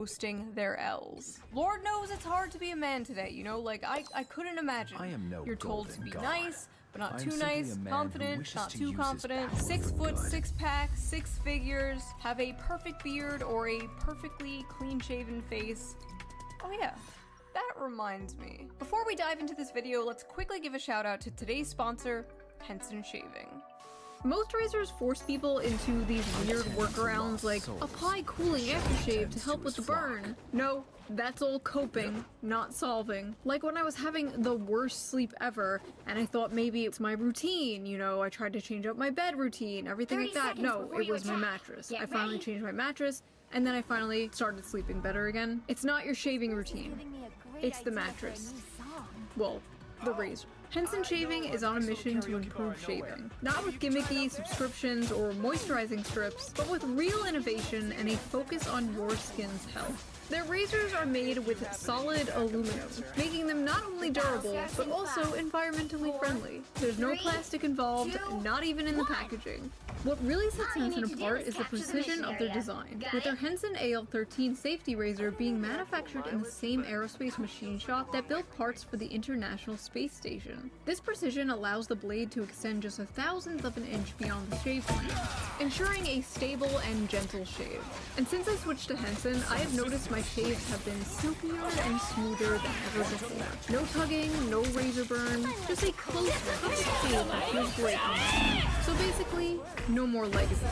posting their L's. Lord knows it's hard to be a man today, you know, like I couldn't imagine. I am no You're told to be God. nice, but not too simply nice, a man confident, who not wishes to too use his confident, power 6 for foot, good. 6 pack, 6 figures, have a perfect beard or a perfectly clean shaven face. Oh yeah. That reminds me. Before we dive into this video, let's quickly give a shout out to today's sponsor, Henson Shaving. Most razors force people into these weird workarounds like apply cooling aftershave to help with the burn. No, that's all coping, not solving. Like when I was having the worst sleep ever and I thought maybe it's my routine, you know, I tried to change up my bed routine, everything like that. No, it was my mattress. I finally changed my mattress and then I finally started sleeping better again. It's not your shaving routine. It's the mattress. Well, the razor. Henson Shaving is on a mission to improve shaving. Not with gimmicky subscriptions or moisturizing strips, but with real innovation and a focus on your skin's health. Their razors are made with solid aluminum, making them not only durable, but also environmentally friendly. There's no plastic involved, not even in the packaging. What really sets Henson apart is the precision of their design, with their Henson AL13 safety razor being manufactured in the same aerospace machine shop that built parts for the International Space Station. This precision allows the blade to extend just 1/1000th of an inch beyond the shave plane, ensuring a stable and gentle shave. And since I switched to Henson, I have noticed my shaves have been silkier and smoother than ever before. No tugging, no razor burn, just a close shave that feels great on me. So basically, no more legacy.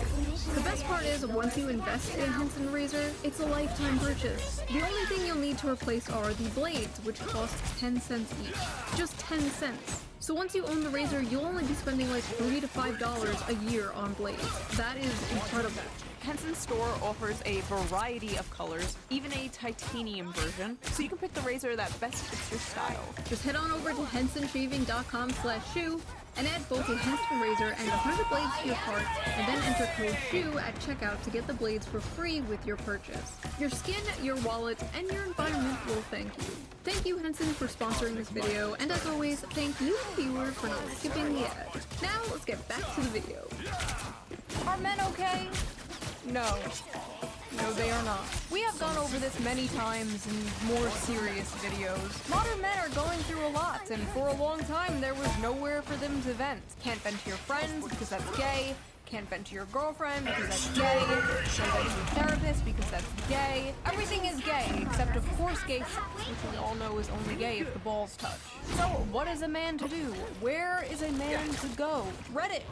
The best part is, once you invest in a Henson razor, it's a lifetime purchase. The only thing you'll need to replace are the blades, which cost 10 cents each. Just 10 cents. So once you own the razor, you'll only be spending like $3 to $5 a year on blades. That is incredible. Henson's store offers a variety of colors, even a titanium version, so you can pick the razor that best fits your style. Just head on over to hensonshaving.com/shoe and add both a Henson razor and 100 blades to your cart, and then enter code SHOE at checkout to get the blades for free with your purchase. Your skin, your wallet, and your environment will thank you. Thank you, Henson, for sponsoring this video, and as always, thank you, viewer, for not skipping the ad. Now, let's get back to the video. Are men okay? No. No, they are not. We have gone over this many times in more serious videos. Modern men are going through a lot, and for a long time there was nowhere for them to vent. Can't vent to your friends because that's gay. Can't vent to your girlfriend because that's gay. Can't vent to your therapist because that's gay. Everything is gay, except of course gay sex, which we all know is only gay if the balls touch. So what is a man to do? Where is a man to go? Reddit,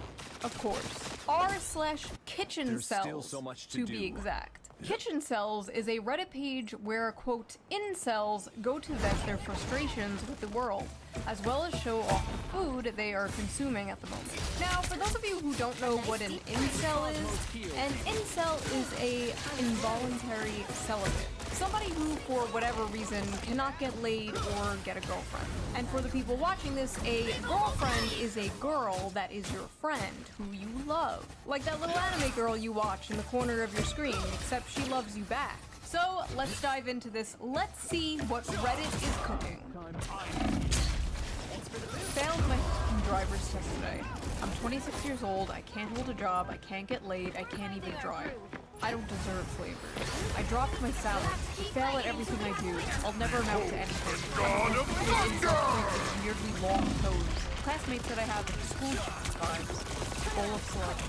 of course. r/kitchen cells, to be exact. Kitchen Cells is a Reddit page where, quote, incels go to vent their frustrations with the world, as well as show off the food they are consuming at the moment. Now, for those of you who don't know what an incel is, an incel is a involuntary celibate. Somebody who, for whatever reason, cannot get laid or get a girlfriend. And for the people watching this, a girlfriend is a girl that is your friend, who you love. Like that little anime girl you watch in the corner of your screen, except she loves you back. So, let's dive into this. Let's see what Reddit is cooking. Failed my driver's test today. I'm 26 years old, I can't hold a job, I can't get laid, I can't even drive. I don't deserve flavors. I dropped my salad. I fail at everything I do. I'll never amount to anything. Weirdly long toes. Classmates that I have at school vibes. Full of slugs.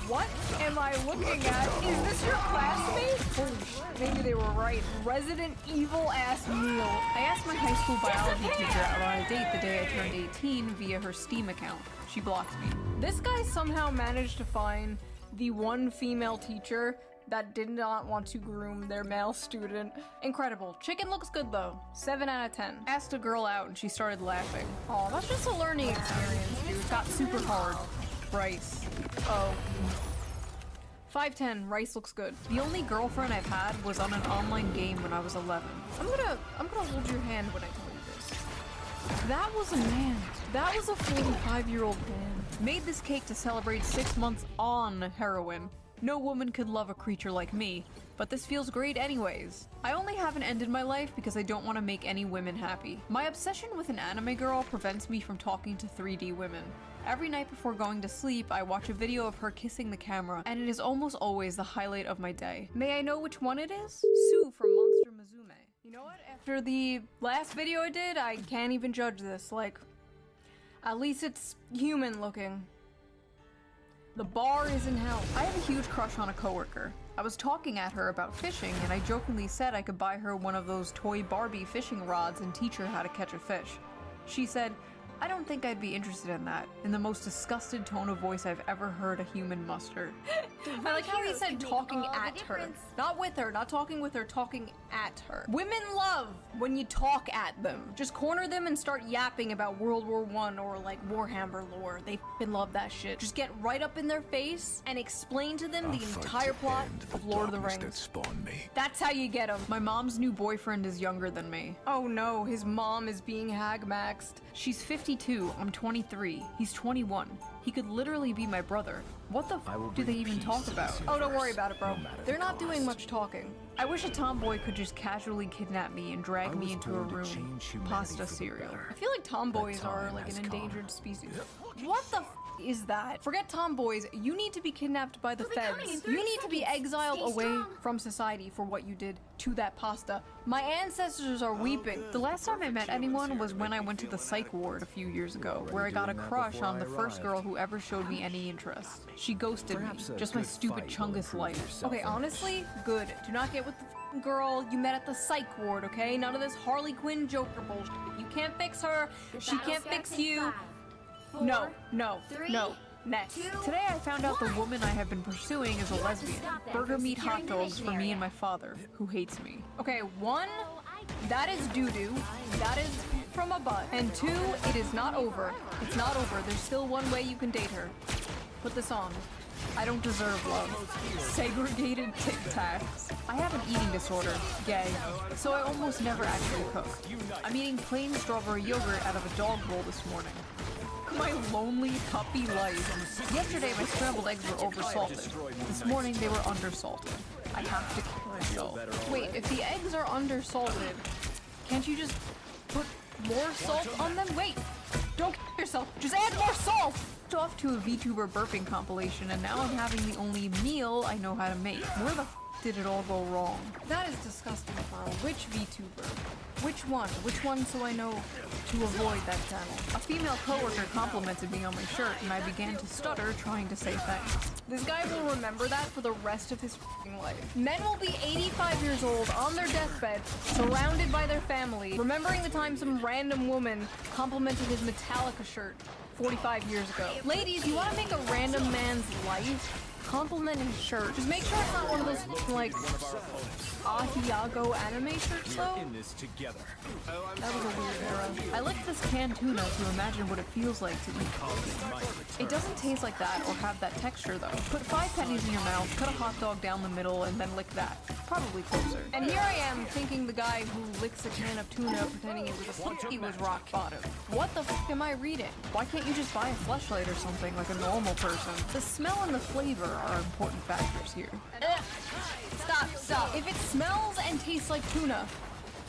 What am I looking at? Is this your classmate? Holy shit, maybe they were right. Resident Evil ass meal. I asked my high school biology teacher out on a date the day I turned 18 via her Steam account. She blocked me. This guy somehow managed to find the one female teacher that did not want to groom their male student. Incredible. Chicken looks good though. 7 out of 10. Asked a girl out and she started laughing. Oh, that's just a learning experience, dude. It got super hard. Rice. Oh. 5'10", rice looks good. The only girlfriend I've had was on an online game when I was 11. I'm gonna hold your hand when I tell you this. That was a man. That was a 45-year-old man. Made this cake to celebrate 6 months on heroin. No woman could love a creature like me, but this feels great anyways. I only haven't ended my life because I don't want to make any women happy. My obsession with an anime girl prevents me from talking to 3D women. Every night before going to sleep, I watch a video of her kissing the camera, and it is almost always the highlight of my day. May I know which one it is? Sue from Monster Musume. You know what? After the last video I did, I can't even judge this. Like, at least it's human looking. The bar is in hell. I have a huge crush on a coworker. I was talking at her about fishing, and I jokingly said I could buy her one of those toy Barbie fishing rods and teach her how to catch a fish. She said, "I don't think I'd be interested in that," in the most disgusted tone of voice I've ever heard a human muster. I like how he said talking at her. Not with her, not talking with her, talking at her. Women love when you talk at them. Just corner them and start yapping about World War I or like Warhammer lore. They f***ing love that shit. Just get right up in their face and explain to them the entire plot of Lord of the Rings. That's how you get them. My mom's new boyfriend is younger than me. Oh no, his mom is being hag-maxed. She's 52, I'm 23, he's 21. He could literally be my brother. What the f do they even talk about? Oh, don't worry about it, bro. They're not doing much talking. I wish a tomboy could just casually kidnap me and drag me into a room. Pasta cereal. I feel like tomboys are like an endangered species. What the f is that? Forget tomboys, you need to be kidnapped by the feds. You need to be exiled away from society for what you did to that pasta. My ancestors are weeping. The last time I met anyone was when I went to the psych ward a few years ago, where I got a crush on the first girl who ever showed me any interest. She ghosted me, just my stupid Chungus life. Okay, honestly, good. Do not get with the f***ing girl you met at the psych ward, okay? None of this Harley Quinn Joker bullshit. You can't fix her, she can't fix you. No, no, no. Next. Today I found out the woman I have been pursuing is a lesbian. Burger meat hot dogs for me and my father, who hates me. Okay, 1, that is doo-doo. That is from a butt. And 2, it is not over. It's not over. There's still one way you can date her. Put this on. I don't deserve love. Segregated Tic Tacs. I have an eating disorder, gay, so I almost never actually cook. I'm eating plain strawberry yogurt out of a dog bowl this morning. My lonely puppy life. Yesterday my scrambled eggs were oversalted. This morning they were undersalted. I have to kill myself. Wait, if the eggs are undersalted, can't you just put more salt on them? Wait, don't kill yourself. Just add more salt! Off to a VTuber burping compilation, and now I'm having the only meal I know how to make. Where the f did it all go wrong? That is disgusting, bro. Which VTuber? Which one? Which one so I know to avoid that channel? A female coworker complimented me on my shirt, and I began to stutter trying to say thanks. This guy will remember that for the rest of his f***ing life. Men will be 85 years old on their deathbed, surrounded by their family, remembering the time some random woman complimented his Metallica shirt 45 years ago. Ladies, you want to make a random man's life? Compliment his shirt. Just make sure it's not one of those, like, Ahiago anime shirts, though. That was a weird era. I licked this canned tuna to imagine what it feels like to eat. It doesn't taste like that or have that texture, though. Put 5 pennies in your mouth, cut a hot dog down the middle, and then lick that. Probably closer. And here I am thinking the guy who licks a can of tuna pretending it was a pussy was rock bottom. What the f am I reading? Why can't you just buy a fleshlight or something like a normal person? The smell and the flavor are important factors here. Stop. If it smells and tastes like tuna,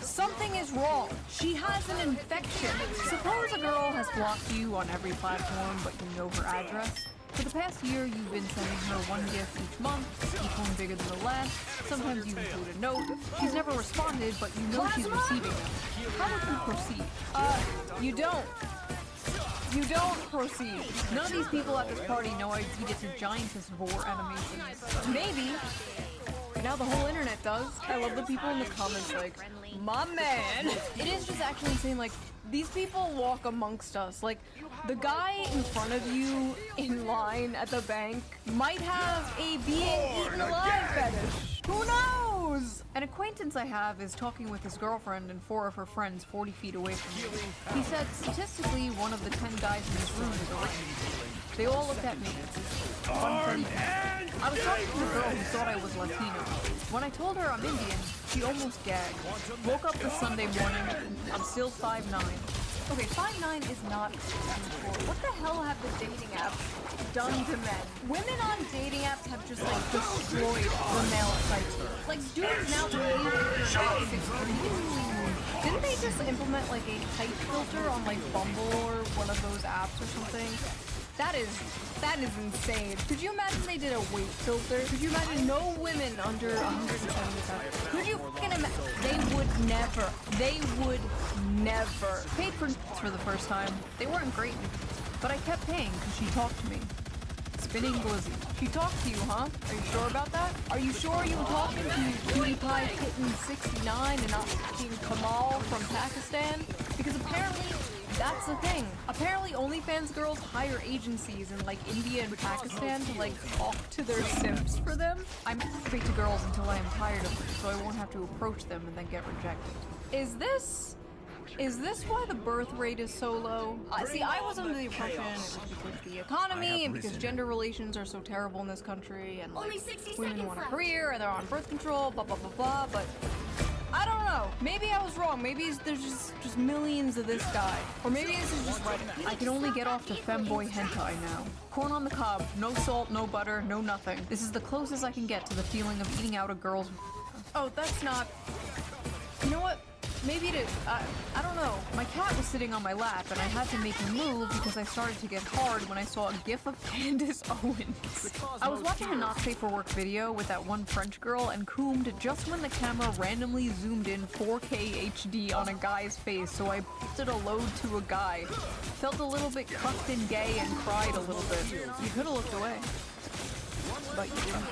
something is wrong. She has an infection. Suppose a girl has blocked you on every platform, but you know her address. For the past year, you've been sending her one gift each month, each one bigger than the last. Sometimes you include a note. She's never responded, but you know she's receiving them. How would you proceed? You don't. You don't proceed. None of these people at this party know I beat it to Giantess Vor animations. Maybe. Now the whole internet does. I love the people in the comments like, my man. It is just actually insane, like, these people walk amongst us. Like, the guy in front of you in line at the bank might have a being eaten alive fetish. Who knows? An acquaintance I have is talking with his girlfriend and 4 of her friends 40 feet away from me. He said statistically one of the 10 guys in this room is a racist. They all looked at me. I was talking to a girl who thought I was Latino. When I told her I'm Indian, she almost gagged. Woke up this Sunday morning, I'm still 5'9". Okay, 5'9" is not short. What the hell have the dating apps done to men? Women on dating apps have just like destroyed the male psyche. Like dudes now believe they're 6'3". Didn't they just implement like a height filter on like Bumble or one of those apps or something? That is insane. Could you imagine they did a weight filter? Could you imagine no women under 175? Could you fucking imagine? They would never. Paid for the first time. They weren't great, but I kept paying because she talked to me. Spinning Glizzy. She talked to you, huh? Are you sure about that? Are you sure you were talking to PewDiePie Kitten 69 and not fucking Kamal from Pakistan? Because apparently that's the thing. Apparently OnlyFans girls hire agencies in like India and Pakistan to like talk to their simps for them. I masturbate to girls until I am tired of them, so I won't have to approach them and then get rejected. Is this why the birth rate is so low? See, I was under the impression it was because of the economy and because gender relations are so terrible in this country and like women want a career and they're on birth control, blah blah blah blah, but I don't know. Maybe I was wrong. Maybe there's just millions of this guy. Or maybe this is just Reddit. I can only get off to femboy hentai now. Corn on the cob, no salt, no butter, no nothing. This is the closest I can get to the feeling of eating out a girl's. Oh, that's not. You know what? Maybe it is. I don't know. My cat was sitting on my lap and I had to make him move because I started to get hard when I saw a gif of Candace Owens. I was watching a not safe for work video with that one French girl and coomed just when the camera randomly zoomed in 4K HD on a guy's face, so I posted a load to a guy. Felt a little bit cuffed and gay and cried a little bit. You could have looked away. But you didn't.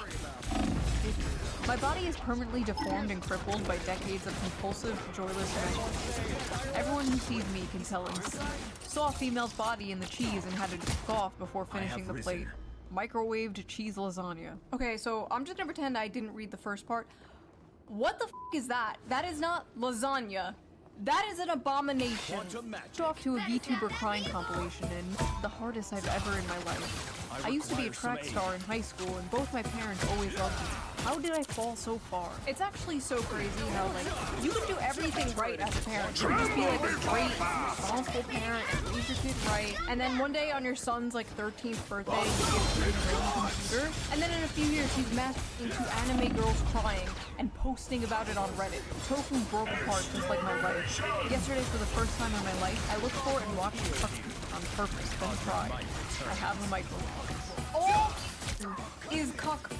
My body is permanently deformed and crippled by decades of compulsive, joyless action. Everyone who sees me can tell instantly. Saw a female's body in the cheese and had to jerk off before finishing the plate. Microwaved cheese lasagna. Okay, so I'm just gonna pretend I didn't read the first part. What the f is that? That is not lasagna. That is an abomination. Off to a VTuber crying compilation and the hardest I've ever in my life. I used to be a track star in high school and both my parents always loved me. How did I fall so far? It's actually so crazy how like you can do everything right as a parent. You can just be like a great, responsible parent and raise your kid right. And then one day on your son's like 13th birthday, you give him a computer. And then in a few years he's mashed into anime girls crying and posting about it on Reddit. Tofu broke apart just like my life. Yesterday, for the first time in my life, I looked for it and watched it on purpose, then tried. I have a microphone. All is cuck.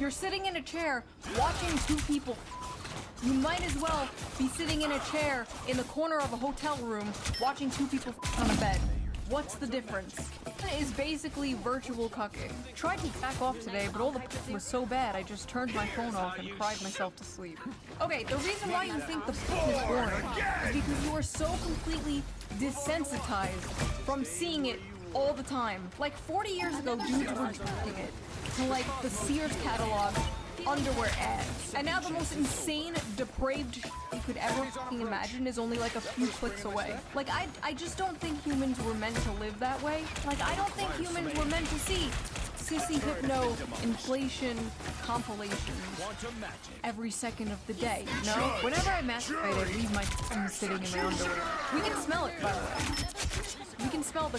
You're sitting in a chair watching two people. You might as well be sitting in a chair in the corner of a hotel room watching two people on a bed. What's the difference? It is basically virtual cucking. Tried to back off today, but all the was so bad I just turned my phone off and cried myself to sleep. Okay, the reason why you think the is boring is because you are so completely desensitized from seeing it all the time. Like 40 years ago, dudes were doing it to like the Sears catalog underwear ads. And now the most insane, depraved you could ever fucking imagine is only like a few clicks away. Like I just don't think humans were meant to live that way. Like I don't think humans were meant to see sissy hypno inflation compilations every second of the day. No? Whenever I masturbate, I leave my tongue sitting in my underwear. We can smell it, by the way. We can smell the...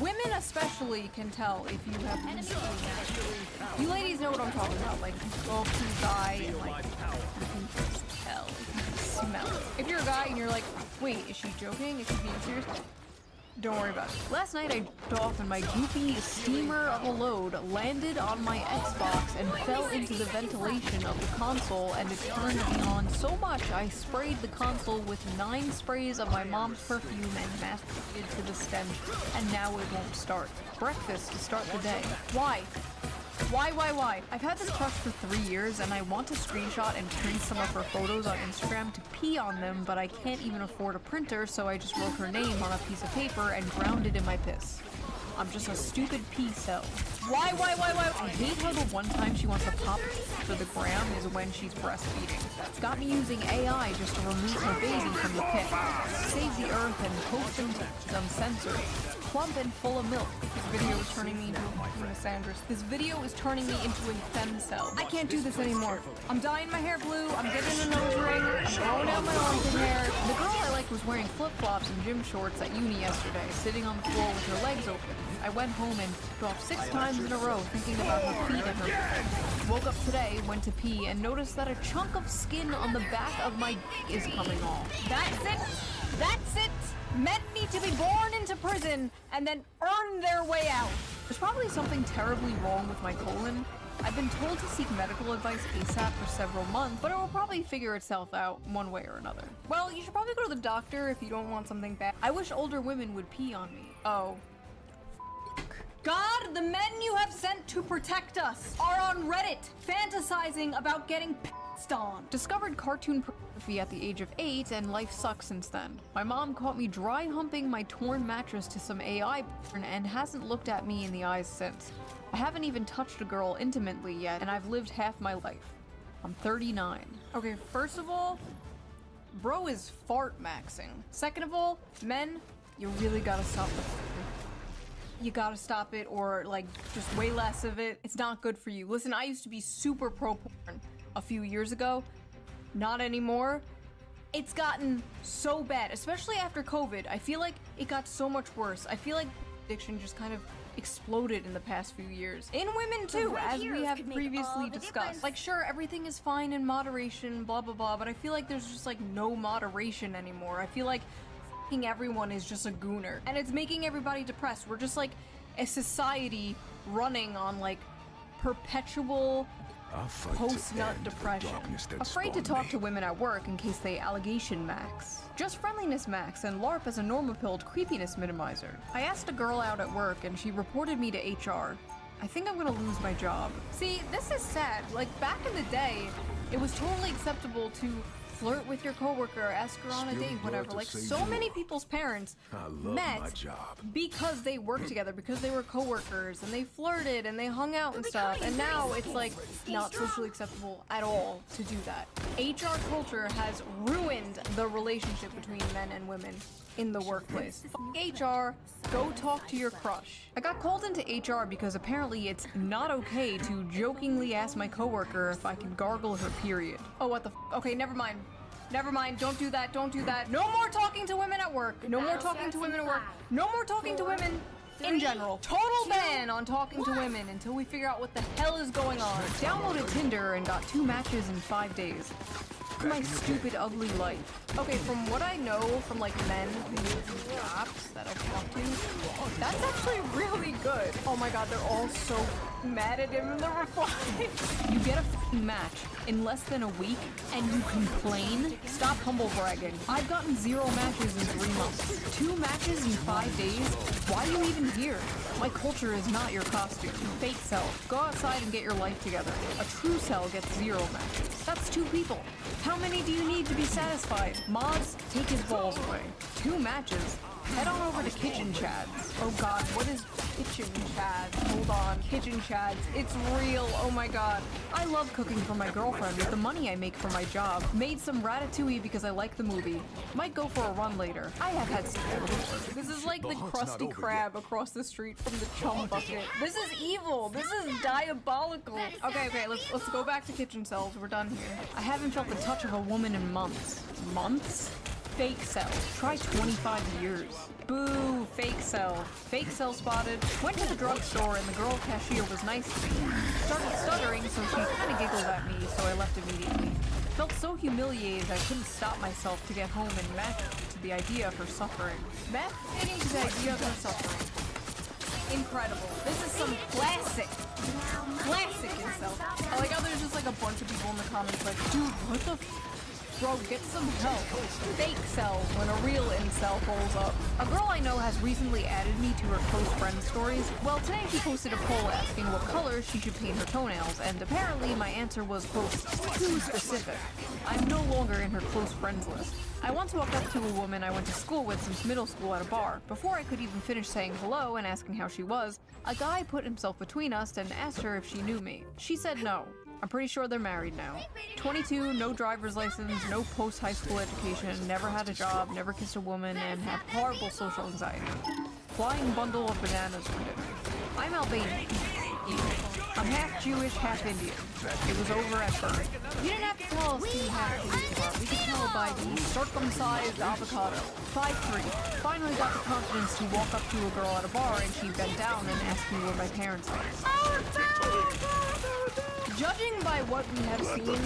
Women especially can tell if you have... You ladies know what I'm talking about. Like, you go up to a guy and, like, you can just tell. You can smell it. If you're a guy and you're like, wait, is she joking? Is she being serious? Don't worry about it. Last night I jerked off and my goofy steamer of a load landed on my Xbox and fell into the ventilation of the console, and it turned me on so much I sprayed the console with 9 sprays of my mom's perfume and masturbated to the stench, and now it won't start. Breakfast to start the day. Why? Why? I've had this crush for 3 years and I want to screenshot and print some of her photos on Instagram to pee on them, but I can't even afford a printer, so I just wrote her name on a piece of paper and drowned it in my piss. I'm just a stupid pee cell. Why? I hate how the one time she wants to pop for the gram is when she's breastfeeding. Got me using AI just to remove her baby from the pit. Save the earth and post them to some sensor. Plump and full of milk. This video is turning me into This video is turning me into a femcell. I can't do this anymore. I'm dyeing my hair blue, I'm getting a nose ring, I'm growing out my armpit hair. The girl I like was wearing flip-flops and gym shorts at uni yesterday, sitting on the floor with her legs open. I went home and dropped 6 times in a row thinking about her feet and her legs. Woke up today, went to pee, and noticed that a chunk of skin on the back of my dick is coming off. That's it! That's it! Men need to be born into prison and then earn their way out. There's probably something terribly wrong with my colon. I've been told to seek medical advice ASAP for several months, but it will probably figure itself out one way or another. Well, you should probably go to the doctor if you don't want something bad. I wish older women would pee on me. Oh. God, the men you have sent to protect us are on Reddit, fantasizing about getting pissed on. Discovered cartoon pornography at the age of 8, and life sucks since then. My mom caught me dry humping my torn mattress to some AI porn and hasn't looked at me in the eyes since. I haven't even touched a girl intimately yet, and I've lived half my life. I'm 39. Okay, first of all, bro is fart maxing. Second of all, men, you really gotta stop the You gotta stop it, or like just way less of it. It's not good for you. Listen, I used to be super pro porn a few years ago. Not anymore. It's gotten so bad, especially after COVID. I feel like it got so much worse. I feel like addiction just kind of exploded in the past few years. In women too, as we have previously discussed. Like, sure, everything is fine in moderation, blah blah blah, but I feel like there's just like no moderation anymore. I feel like everyone is just a gooner, and it's making everybody depressed. We're just like a society running on like perpetual post-nut depression. Afraid to talk to women at work in case they allegation max. Just friendliness max and LARP as a normapilled creepiness minimizer. I asked a girl out at work and she reported me to HR. I think I'm gonna lose my job. See, this is sad. Like, back in the day, it was totally acceptable to flirt with your coworker, ask her on a date, whatever. Like, so many people's parents met because they worked together, because they were coworkers, and they flirted and they hung out and stuff. And now it's like not socially acceptable at all to do that. HR culture has ruined the relationship between men and women in the workplace. F HR, go talk to your crush. I got called into HR because apparently it's not okay to jokingly ask my coworker if I can gargle her period. Oh, what the f? Okay, never mind. Never mind, don't do that, don't do that. No more talking to women at work. No more talking to women at work. No more talking to women in general. Total ban on talking to women until we figure out what the hell is going on. Downloaded Tinder and got 2 matches in 5 days. My stupid, ugly life. Okay, from what I know from like men who use apps that I've talked to, that's actually really good. Oh my god, they're all so mad at him in the replies. You get a f***ing match in less than a week and you complain? Stop humble bragging. I've gotten 0 matches in 3 months. 2 matches in 5 days? Why are you even here? My culture is not your costume. Fake self. Go outside and get your life together. A true cell gets 0 matches. That's 2 people. How many do you need to be satisfied? Mods, take his balls away. 2 matches? Head on over to Kitchen Chads. Oh god, what is Kitchen Chads? Hold on, Kitchen Chads. It's real, oh my god. I love cooking for my girlfriend with the money I make for my job. Made some ratatouille because I like the movie. Might go for a run later. I have had some. This is like the Krusty Krab across the street from the chum bucket. This is evil. This is diabolical. Okay, let's go back to kitchen cells. We're done here. I haven't felt the touch of a woman in months. Months? Fake cell. Try 25 years. Boo, fake cell. Fake cell spotted. Went to the drugstore and the girl cashier was nice to me. Started stuttering, so she kind of giggled at me, so I left immediately. Felt so humiliated I couldn't stop myself to get home and match to the idea of her suffering. Match to the idea of her suffering. Incredible. This is some classic incel. I like how there's just like a bunch of people in the comments like, dude, what the f? Bro, get some help. Fake cell when a real incel pulls up. A girl I know has recently added me to her close friend stories. Well, today she posted a poll asking what color she should paint her toenails, and apparently my answer was, quote, too specific. I'm no longer in her close friends list. I once walked up to a woman I went to school with since middle school at a bar. Before I could even finish saying hello and asking how she was, a guy put himself between us and asked her if she knew me. She said no. I'm pretty sure they're married now. 22, no driver's license, no post-high school education, never had a job, never kissed a woman, and have horrible social anxiety. Flying bundle of bananas for dinner. I'm Albanian. I'm half Jewish, half Indian. It was over at birth. You didn't have to tell us who half Jewish were. We could tell by the circumcised avocado. 5'3". Finally got the confidence to walk up to a girl at a bar and she bent down and asked me where my parents are. Judging by what we have seen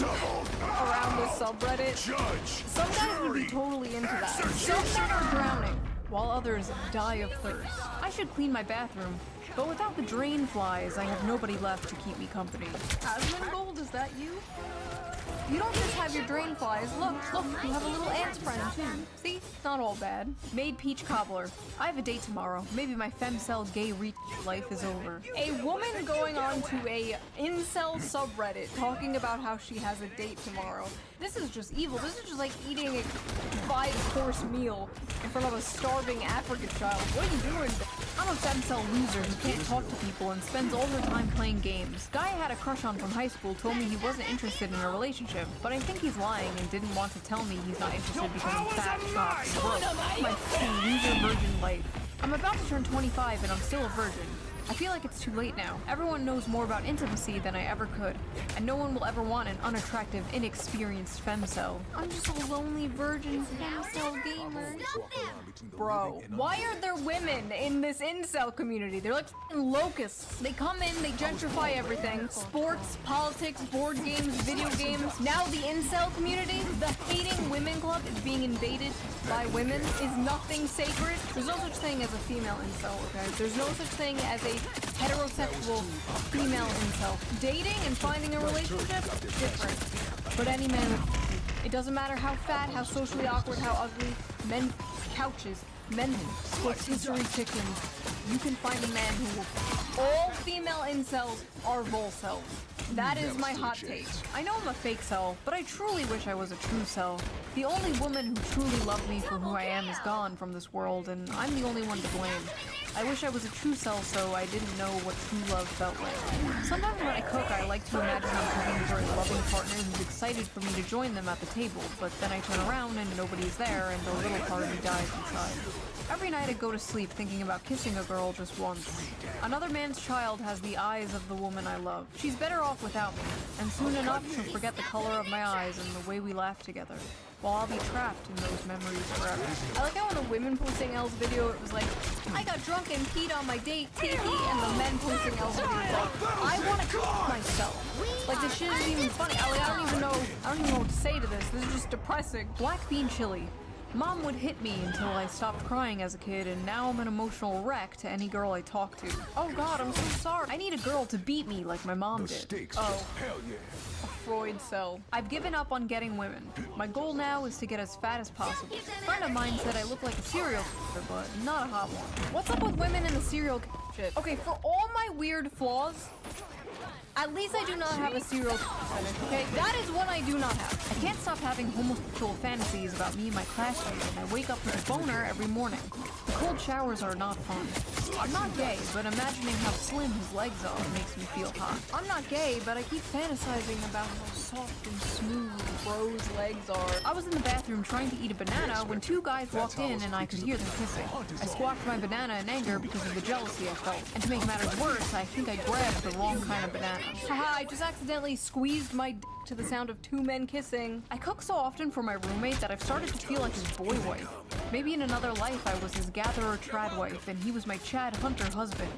around the subreddit, some guys would be totally into that. Some men are drowning, while others die of thirst. I should clean my bathroom, but without the drain flies, I have nobody left to keep me company. Asmongold, is that you? You don't just have your drain flies. Look, you have a little ant friend too. See? It's not all bad. Made peach cobbler. I have a date tomorrow. Maybe my femcel gay life is over. A woman going on to a incel subreddit talking about how she has a date tomorrow. This is just evil. This is just like eating a 5-course meal in front of a starving African child. What are you doing? I'm a femcel loser who can't talk to people and spends all her time playing games. Guy I had a crush on from high school told me he wasn't interested in a relationship, but I think he's lying and didn't want to tell me he's not interested because I'm fat, shocked, and broke. My fucking loser virgin life. I'm about to turn 25 and I'm still a virgin. I feel like it's too late now. Everyone knows more about intimacy than I ever could, and no one will ever want an unattractive, inexperienced femcel. I'm just a lonely virgin femcel gamer. Bro, why are there women in this incel community? They're like f***ing locusts. They come in, they gentrify everything. Sports, politics, board games, video games. Now the incel community, the hating women club is being invaded by women. Is nothing sacred? There's no such thing as a female incel, okay? There's no such thing as a heterosexual female incel. Dating and finding a relationship, different. But any man would. It doesn't matter how fat, how socially awkward, how ugly. Men couches, men rotisserie chickens. You can find a man who will. All female incels are volcels. That is my hot take. I know I'm a fake cell, but I truly wish I was a true cell. The only woman who truly loved me for who I am is gone from this world, and I'm the only one to blame. I wish I was a true cell so I didn't know what true love felt like. Sometimes when I cook, I like to imagine I'm cooking for a loving partner who's excited for me to join them at the table, but then I turn around and nobody's there and the little part of me dies inside. Every night I go to sleep thinking about kissing a girl just once. Another man's child has the eyes of the woman I love. She's better off without me, and soon enough she'll forget the color of my eyes and the way we laugh together, while I'll be trapped in those memories forever. I like how in the women posting Elle's video it was like, I got drunk and peed on my date, tee and the men posting Elle's video was like, I want to kill myself. Like this shit isn't even funny. I don't even know what to say to this. This is just depressing. Black bean chili. Mom would hit me until I stopped crying as a kid, and now I'm an emotional wreck to any girl I talk to. Oh god, I'm so sorry. I need a girl to beat me like my mom did. Oh. Hell yeah. A Freud cell. I've given up on getting women. My goal now is to get as fat as possible. A friend of mine said I look like a serial killer, but not a hot one. What's up with women in the serial shit? Okay, for all my weird flaws, at least I do not have a serial fetish, okay? That is what I do not have. I can't stop having homosexual fantasies about me and my classmates, and I wake up with a boner every morning. The cold showers are not fun. I'm not gay, but imagining how slim his legs are makes me feel hot. I'm not gay, but I keep fantasizing about how soft and smooth Bro's legs are. I was in the bathroom trying to eat a banana when two guys walked in and I could hear them kissing. I squawked my banana in anger because of the jealousy I felt. And to make matters worse, I think I grabbed the wrong kind of banana. Haha, I just accidentally squeezed my d to the sound of two men kissing. I cook so often for my roommate that I've started to feel like his boy wife. Maybe in another life I was his gatherer trad wife and he was my Chad Hunter husband.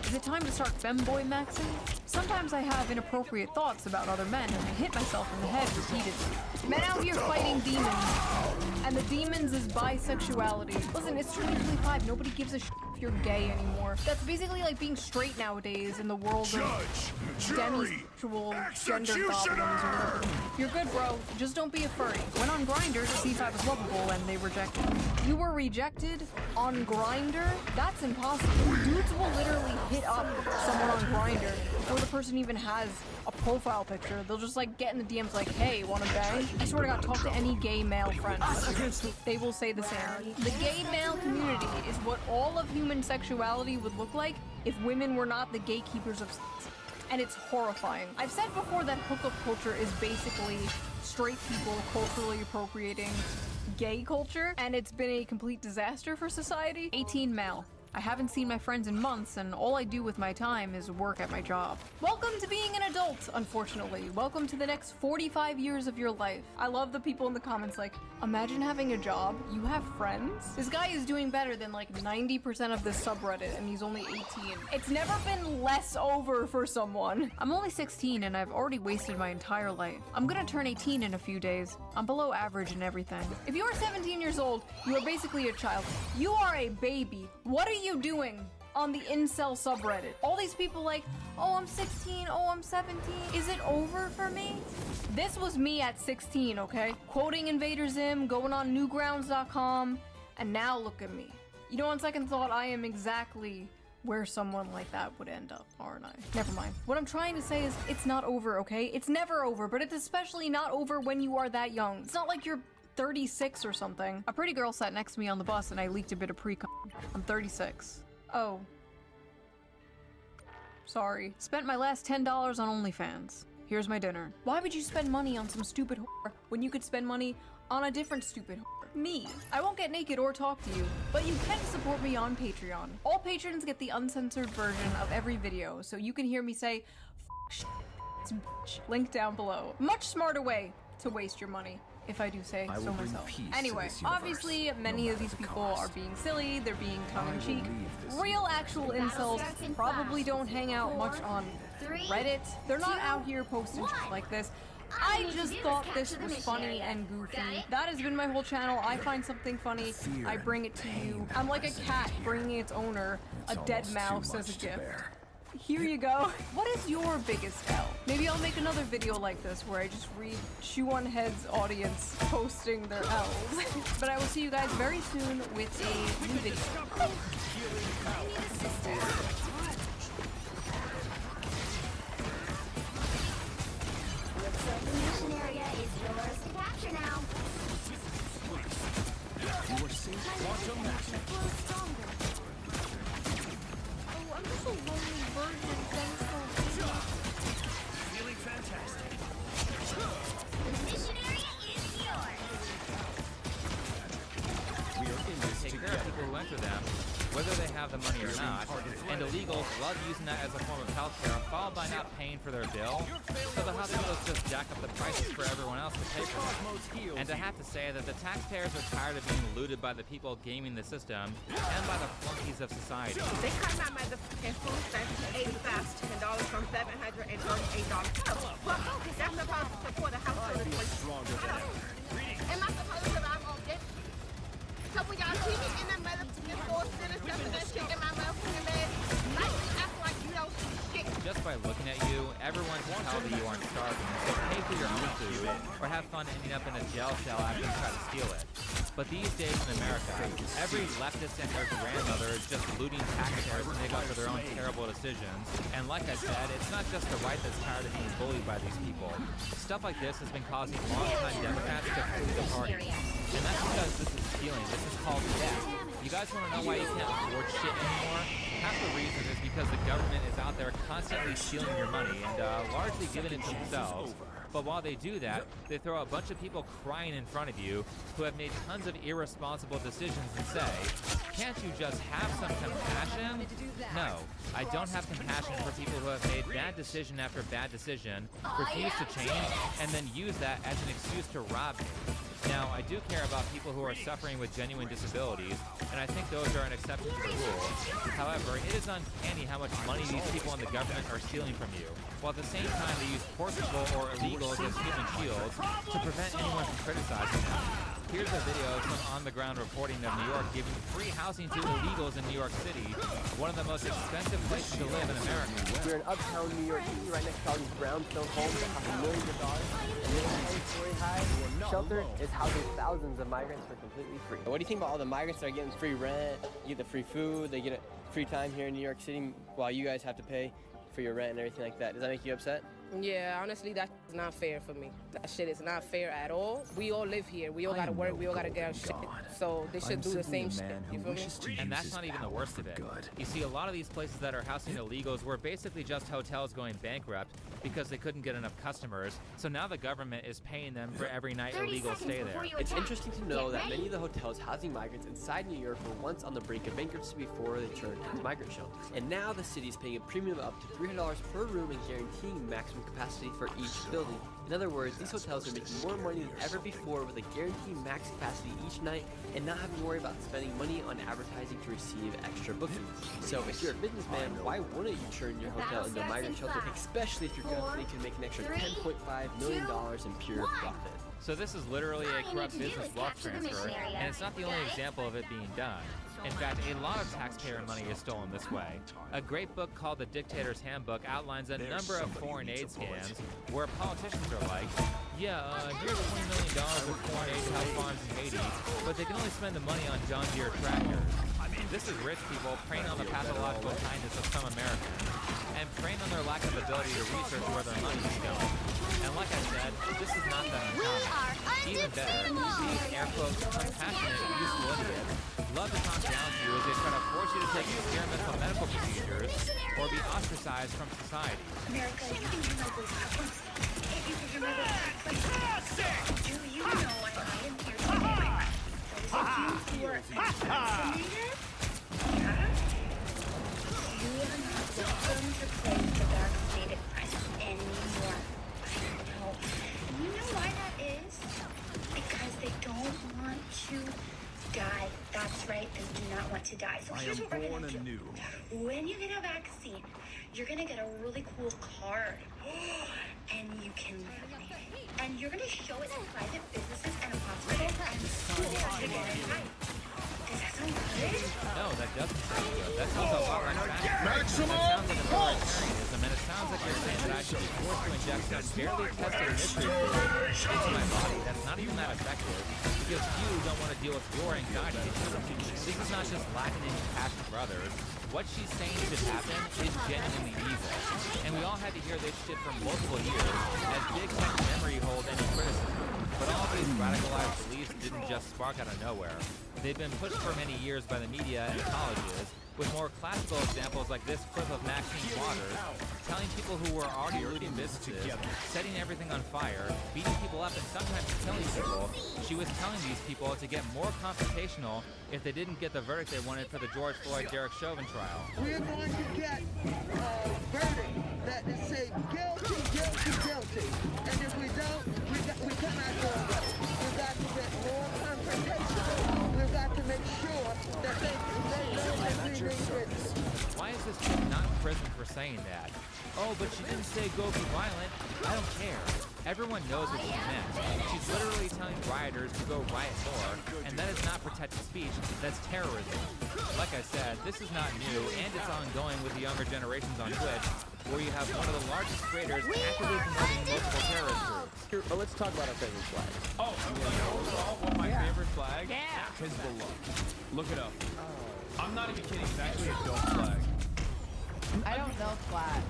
Is it time to start femboy maxing? Sometimes I have inappropriate thoughts about other men and I hit myself in the head repeatedly. Men out here fighting demons, and the demons is bisexuality. Listen, it's 2025, nobody gives a shit if you're gay anymore. That's basically like being straight nowadays in the world of demisexual gender goblins or whatever. You're good, bro. Just don't be a furry. Went on Grindr to see if I was lovable and they rejected me. You were rejected on Grindr? That's impossible. Dudes will literally hit up someone on Grindr before the person even has a profile picture. They'll just like get in the DMs like, hey, wanna bang? I swear to God, talk to any gay male friend. They will say the same. The gay male community is what all of human sexuality would look like if women were not the gatekeepers of sex. And it's horrifying. I've said before that hookup culture is basically straight people culturally appropriating gay culture, and it's been a complete disaster for society. 18 male. I haven't seen my friends in months, and all I do with my time is work at my job. Welcome to being an adult, unfortunately. Welcome to the next 45 years of your life. I love the people in the comments like, imagine having a job, you have friends? This guy is doing better than like 90% of this subreddit, and he's only 18. It's never been less over for someone. I'm only 16, and I've already wasted my entire life. I'm gonna turn 18 in a few days. I'm below average in everything. If you are 17 years old, you are basically a child. You are a baby. What are you doing on the incel subreddit? All these people like, oh, I'm 16, oh, I'm 17. Is it over for me? This was me at 16, okay? Quoting Invader Zim, going on newgrounds.com, and now look at me. You know, on second thought, I am exactly where someone like that would end up, aren't I? Never mind. What I'm trying to say is it's not over, okay? It's never over, but it's especially not over when you are that young. It's not like you're 36 or something. A pretty girl sat next to me on the bus and I leaked a bit of pre-com. I'm 36. Oh. Sorry. Spent my last $10 on OnlyFans. Here's my dinner. Why would you spend money on some stupid whore when you could spend money on a different stupid whore? Me. I won't get naked or talk to you, but you can support me on Patreon. All patrons get the uncensored version of every video, so you can hear me say, f it's bitch. Link down below. Much smarter way to waste your money, if I do say so myself. Anyway, obviously, many of these people are being silly, they're being tongue-in-cheek. Real actual incels probably don't hang out much on Reddit. They're not out here posting shit like this. I just thought this was funny and goofy. That has been my whole channel. I find something funny, I bring it to you. I'm like a cat bringing its owner a dead mouse as a gift. Here you go. What is your biggest L? Maybe I'll make another video like this where I just read Chew on Head's audience posting their L's. But I will see you guys very soon with a new video. The mission area is yours to capture now. You are safe. Quantum magic. Oh, I'm just a lonely virgin. Feeling fantastic. The mission area is yours. We are in this Take care of people who enter them, whether they have the money or not, and illegals love using that as a form of healthcare, followed by not paying for their bill, so they'll have to just jack up the prices for everyone else to pay for it. And I have to say that the taxpayers are tired of being looted by the people gaming the system and by the flunkies of society. They cut my motherfucking food stamps to $8,000 from $738. Well, that's supposed to support a household. Am I supposed to survive on this? So when y'all see me in that motherfucking store, still stuffing that shit in my motherfucking bed, like you act like you don't see shit. Just by looking at you, everyone can tell that you aren't starving, so pay for your own food, or have fun ending up in a jail cell after you try to steal it. But these days in America, every leftist and their grandmother is just looting taxpayers to make up for their own terrible decisions. And like I said, it's not just the right that's tired of being bullied by these people. Stuff like this has been causing longtime Democrats to flee the party. And that's because this is stealing. This is called debt. You guys want to know why you can't afford shit anymore? Half the reason is because the government is out there constantly stealing your money and largely giving it to themselves. But while they do that, they throw a bunch of people crying in front of you who have made tons of irresponsible decisions and say, can't you just have some compassion? No, I don't have compassion for people who have made bad decision after bad decision, refuse to change, and then use that as an excuse to rob me. Now, I do care about people who are suffering with genuine disabilities, and I think those are an exception to the rule. However, it is uncanny how much money these people in the government are stealing from you, while at the same time they use poor people or illegals as human shields to prevent anyone from criticizing them. Here's a video of some on-the-ground reporting of New York giving free housing to illegals in New York City, one of the most expensive places to live in America. We're in uptown New York City, right next to all these brownstone homes that cost millions of dollars. And this 10-story high shelter is housing thousands of migrants for completely free. What do you think about all the migrants that are getting free rent, you get the free food, they get a free time here in New York City while you guys have to pay for your rent and everything like that? Does that make you upset? Yeah, honestly, that It's not fair for me. That shit is not fair at all. We all live here. We all gotta work. We all gotta get our shit. So they should do the same shit. You feel me? And that's not even the worst of it. You see, a lot of these places that are housing illegals were basically just hotels going bankrupt because they couldn't get enough customers. So now the government is paying them for every night 30 illegals seconds stay before there. you It's attack. interesting to know Get that ready. many of the hotels housing migrants inside New York were once on the brink of bankruptcy before they turned into migrant shelters. And now the city is paying a premium of up to $300 per room and guaranteeing maximum capacity for each building. In other words, these hotels are making more money than ever before with a guaranteed max capacity each night and not having to worry about spending money on advertising to receive extra bookings. So if you're a businessman, why wouldn't you turn your hotel into a migrant shelter, especially if your company can make an extra $10.5 million in pure profit? So this is literally a corrupt business wealth transfer, and it's not the only example of it being done. In fact, a lot of taxpayer money is stolen this way. A great book called The Dictator's Handbook outlines a number of foreign aid scams where politicians are like, yeah, here's $20 million of foreign aid to help farms in Haiti, but they can only spend the money on John Deere tractors. This is rich people preying on the pathological kindness of some Americans, and preying on their lack of ability to research where their money is going. And like I said, this is not that uncommon. Even better, these air quotes compassionate, useful idiots love to talk down to you as they try to force you to take experimental medical procedures or be ostracized from society. America, you can hear my voice. If you can hear my voice, do you know what I am here to do? Those of you who are vaccinated, yeah? You are not welcome to play the vaccinated person anymore. No. You know why that is? Because they don't want to die. That's right, they do not want to die. So here's what we're gonna do. When you get a vaccine, you're gonna get a really cool card. And you can and you're gonna show it to private businesses and hospitals and schools to get it right. Does that sound good? No, that doesn't sound good. That sounds a lot like fascism. That sounds like authoritarianism, and it sounds like you're saying that I should be forced to inject some barely tested mystery fluid into my body that's not even that effective because you don't want to deal with your anxiety. This is not just lacking in compassion for others. What she's saying should happen is genuinely evil. And we all had to hear this shit for multiple years as big tech memory hold any criticism. But all of these radicalized beliefs didn't just spark out of nowhere. They've been pushed for many years by the media and colleges, with more classical examples like this clip of Maxine Waters telling people who were already looting businesses, setting everything on fire, beating people up, and sometimes killing people. She was telling these people to get more confrontational if they didn't get the verdict they wanted for the George Floyd Derek Chauvin trial. We're going to get a verdict that is say guilty, guilty, guilty. And if we don't, we cannot go away. We've got to get more confrontation. We've got to make sure that they know that we mean business. Why is this chick not in prison for saying that? Oh, but she didn't say go be violent. I don't care. Everyone knows what she meant. She's literally telling rioters to go riot more, and that is not protected speech, that's terrorism. Like I said, this is not new, and it's ongoing with the younger generations on Twitch, where you have one of the largest creators actively promoting multiple terrorist groups. Here, let's talk about our favorite flag. Oh, you know overall what my favorite flag? Yeah. Hezbollah. Look it up. I'm not even kidding. It's actually a dope flag. I don't know flag.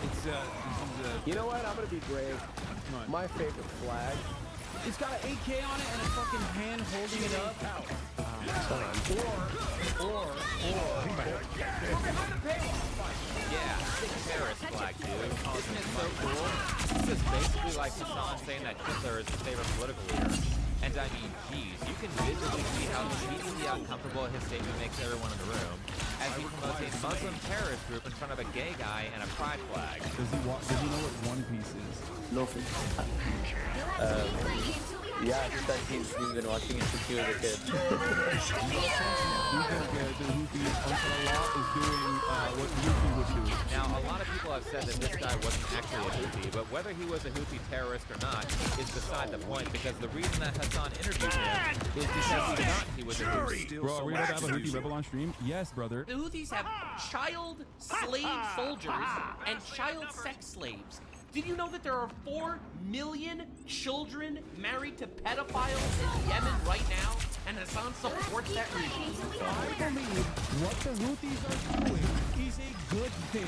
It's You know what? I'm gonna be brave. My favorite flag. it's got an AK on it and a fucking hand holding it up. Yeah, terrorist flag, dude. Isn't it so cool? This is basically like Hassan saying that Hitler is his favorite political leader. And I mean, geez, you can visibly see how immediately uncomfortable his statement makes everyone in the room as he promotes a Muslim terrorist group in front of a gay guy and a pride flag. Does he know what One Piece is? No. Yeah, just that he's been watching it since he was a kid. You think the Houthi Uncle Allah is doing what the Houthi would do? Now, a lot of people have said that this guy wasn't actually a Houthi, but whether he was a Houthi terrorist or not is beside the point, because the reason that Hassan interviewed him is because he thought he was a Houthi. Bro, are we about to have a Houthi rebel on stream? Yes, brother. The Houthis have child slave soldiers and child sex slaves. Did you know that there are 4 million children married to pedophiles in Yemen right now? And a Hassan supports that regime. I believe what the Houthis are doing is a good thing.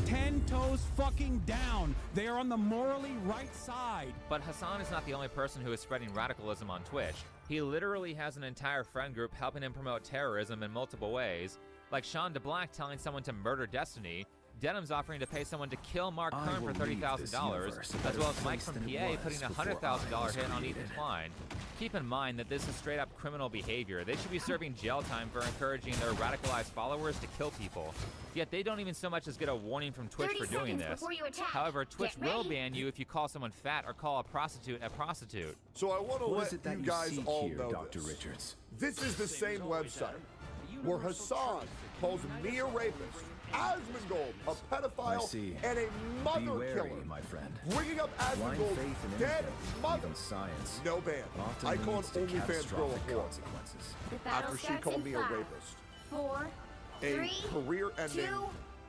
10 toes fucking down. They are on the morally right side. But Hassan is not the only person who is spreading radicalism on Twitch. He literally has an entire friend group helping him promote terrorism in multiple ways, like Sean DeBlack telling someone to murder Destiny, Denim's offering to pay someone to kill Mark Kern for $30,000, as well as Mike from PA putting a $100,000 hit on Ethan Klein. Keep in mind that this is straight up criminal behavior. They should be serving jail time for encouraging their radicalized followers to kill people. Yet they don't even so much as get a warning from Twitch for doing this. However, Twitch will ban you if you call someone fat or call a prostitute a prostitute. So I want to let you guys all know Dr. Richards. This is the same website where Hassan calls me a rapist, Asmongold a pedophile, and a mother killer. My friend. Bringing up Asmongold's dead mother. Science. No ban. I call an OnlyFans girl a whore after she called me a rapist. 4, A 3, career-ending,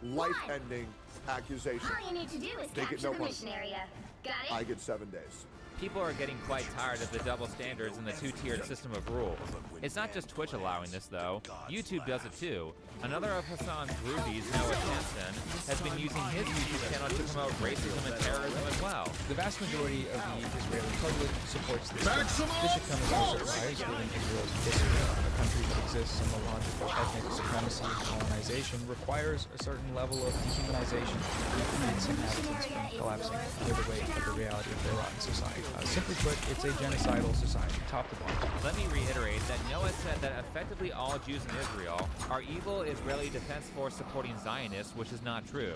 2, life-ending accusation. All you need to do is They get capture no the mission punishment. area. Got it? I get 7 days. People are getting quite tired of the double standards and the two-tiered system of rules. It's not just Twitch allowing this, though. YouTube does it too. Another of Hassan's groupies, Noah Sampson, has been using his YouTube channel to promote racism and terrorism as well. The vast majority of the Israeli public supports this. This should come as no surprise, given Israel's history. A country that exists on the logic of ethnic supremacy and colonization requires a certain level of dehumanization and its inhabitants from collapsing under the weight of the reality of their rotten society. Simply put, it's a genocidal society, top to bottom. Let me reiterate that Noah said that effectively all Jews in Israel are evil Israeli Defense Force supporting Zionists, which is not true.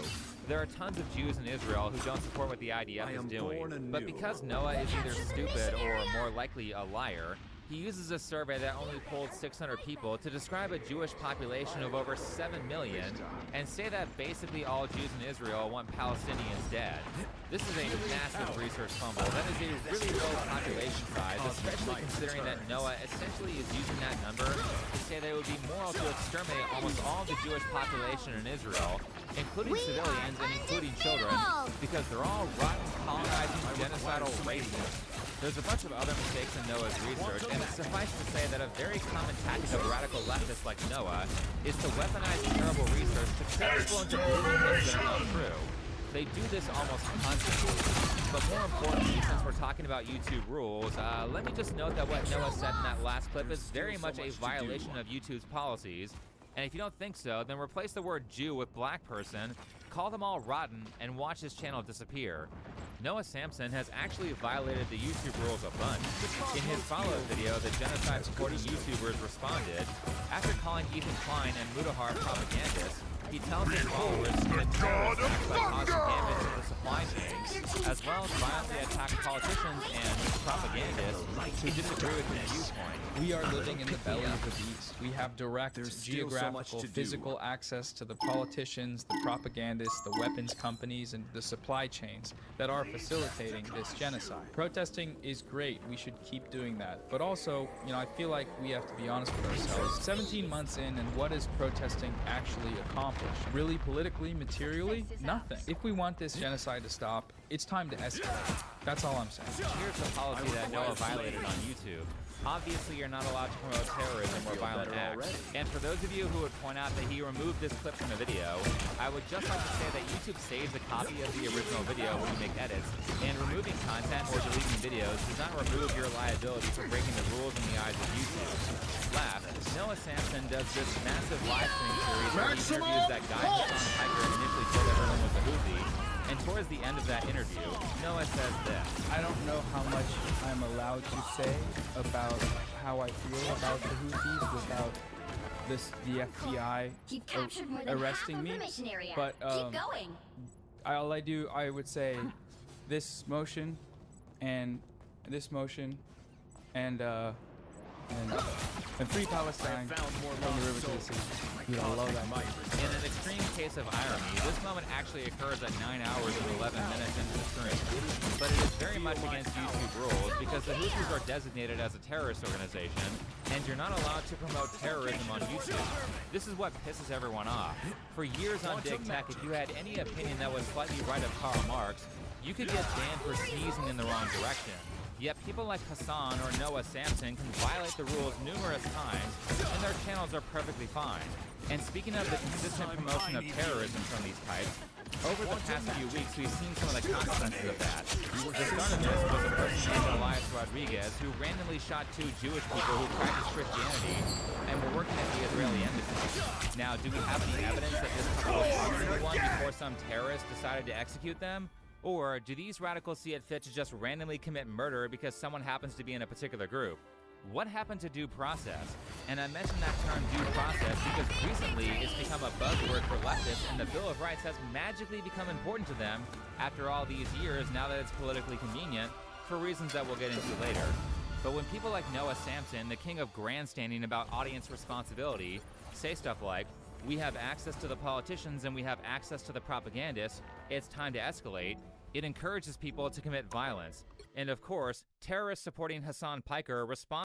There are tons of Jews in Israel who don't support what the IDF is doing. But because Noah is either stupid or more likely a liar, he uses a survey that only polled 600 people to describe a Jewish population of over 7 million and say that basically all Jews in Israel want Palestinians dead. This is a massive research fumble. That is a really low population size, especially considering that Noah essentially is using that number to say that it would be moral to exterminate almost all of the Jewish population in Israel, including civilians and including children, because they're all rotten, colonizing, genocidal racists. There's a bunch of other mistakes in Noah's research, and it's suffice to say that a very common tactic of radical leftists like Noah is to weaponize terrible research to trick people into believing things that are not true. They do this almost constantly. But more importantly, since we're talking about YouTube rules, let me just note that what Noah said in that last clip is very much a violation of YouTube's policies. And if you don't think so, then replace the word Jew with black person, call them all rotten, and watch his channel disappear. Noah Sampson has actually violated the YouTube rules a bunch. In his follow-up video, the genocide-supporting YouTubers responded. After calling Ethan Klein and Mudahar propagandists, he tells his followers to commit terrorist acts by causing damage to the supply chains, as well as violently attack politicians and propagandists who disagree with his viewpoint. We are living in the belly of the beast. We have direct geographical, physical access to the politicians, the propagandists, the weapons companies, and the supply chains that are facilitating this genocide. Protesting is great. We should keep doing that. But also, I feel like we have to be honest with ourselves. 17 months in, and what is protesting actually accomplished? Really, politically, materially, nothing. If we want this genocide to stop, it's time to escalate. That's all I'm saying. Here's the policy that Noah violated on YouTube. Obviously, you're not allowed to promote terrorism or violent acts. And for those of you who would point out that he removed this clip from the video, I would just like to say that YouTube saves a copy of the original video when you make edits, and removing content or deleting videos does not remove your liability for breaking the rules in the eyes of YouTube. Last, Noah Sampson does this massive live stream series where he interviews that guy Hassan Piker initially told everyone was a Houthi. And towards the end of that interview, Noah says this. I don't know how much I'm allowed to say about how I feel about the Houthis without the FBI arresting me. But I would say this motion and this motion and free Palestine from the river to the sea. I love that. In an extreme case of irony, this moment actually occurs at 9 hours and 11 minutes into the stream. But it is very much against YouTube rules because the Houthis are designated as a terrorist organization, and you're not allowed to promote terrorism on YouTube. This is what pisses everyone off. For years on Big Tech, if you had any opinion that was slightly right of Karl Marx, you could get banned for sneezing in the wrong direction. Yet people like Hassan or Noah Samson can violate the rules numerous times, and their channels are perfectly fine. And speaking of the consistent promotion of terrorism from these types, over the past few weeks we've seen some of the consequences of that. The start of this was a person named Elias Rodriguez who randomly shot 2 Jewish people who practiced Christianity and were working at the Israeli embassy. Now, do we have any evidence that this couple was talking to one before some terrorist decided to execute them? Or do these radicals see it fit to just randomly commit murder because someone happens to be in a particular group? What happened to due process? And I mention that term due process because recently it's become a buzzword for leftists, and the Bill of Rights has magically become important to them after all these years, now that it's politically convenient, for reasons that we'll get into later. But when people like Noah Samson, the king of grandstanding about audience responsibility, say stuff like, "We have access to the politicians and we have access to the propagandists, it's time to escalate," it encourages people to commit violence. And of course, terrorists supporting Hassan Piker respond